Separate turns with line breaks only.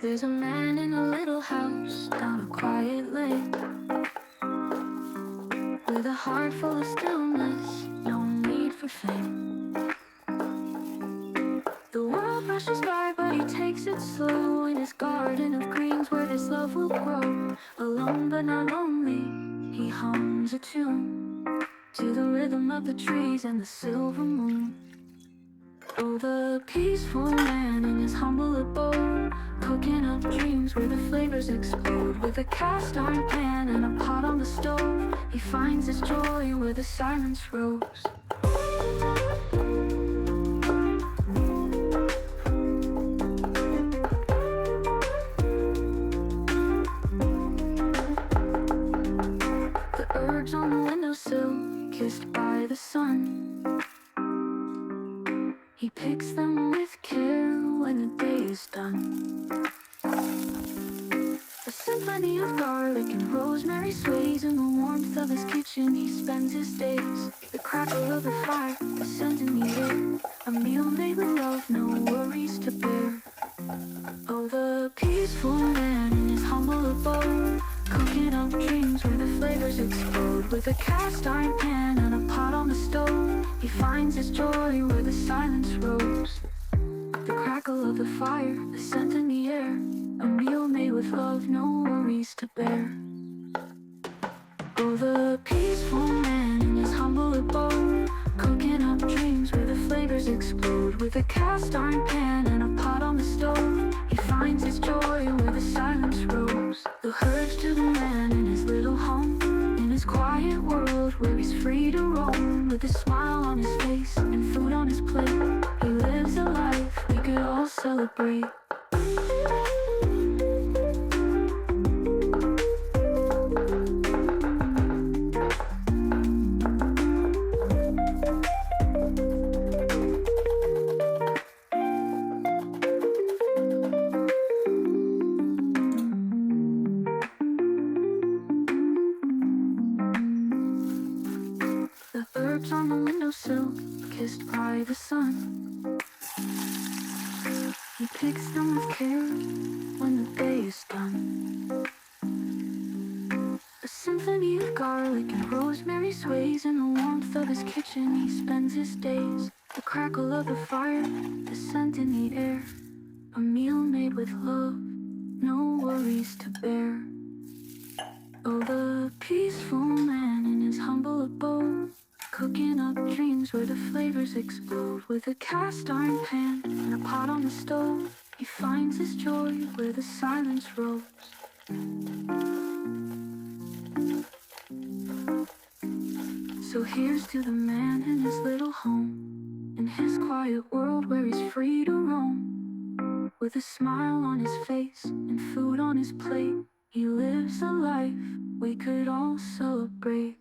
There's a man in a little house down a quiet lane, with a heart full of stillness, no need for fame. The world rushes by, but he takes it slow in his garden of greens where his love will grow. Alone but not lonely, he hums a tune to the rhythm of the trees and the silver moon. Oh, the peaceful man in his humble abode, cooking up dreams where the flavors explode. With a cast iron pan and a pot on the stove, he finds his joy where the silence rose. The herbs on the windowsill, kissed by the sun, he picks them with care when the day is done. A symphony of garlic and rosemary sways in the warmth of his kitchen. He spends his days. The crackle of the fire, the scent in the air, a meal made with love, no worries to bear. Oh, the peaceful man in his humble abode, cooking up dreams where the flavors explode. With a cast iron pan and a pot on the stove, he finds his joy where the silence rose. The crackle of the fire, the scent in the air, a meal made with love, no worries to bear. Oh, the peaceful man in his humble abode, cooking up dreams where the flavors explode. With a cast iron pan and a pot on the stove, he finds his joy where the silence rose. The herbs to the man in his little home, in his quiet world where he's free to roam. With a smile on his face and food on his plate, he lives a life we could all celebrate. The herbs on the windowsill, kissed by the sun, he picks them with care when the day is done. A symphony of garlic and rosemary sways in the warmth of his kitchen. He spends his days. The crackle of the fire, the scent in the air, a meal made with love, no worries to bear. Oh, the peaceful man in his humble abode, cooking up dreams where the flavors explode. With a cast iron pan and a pot on the stove, he finds his joy where the silence rose. So here's to the man in his little home, in his quiet world where he's free to roam. With a smile on his face and food on his plate, he lives a life we could all celebrate.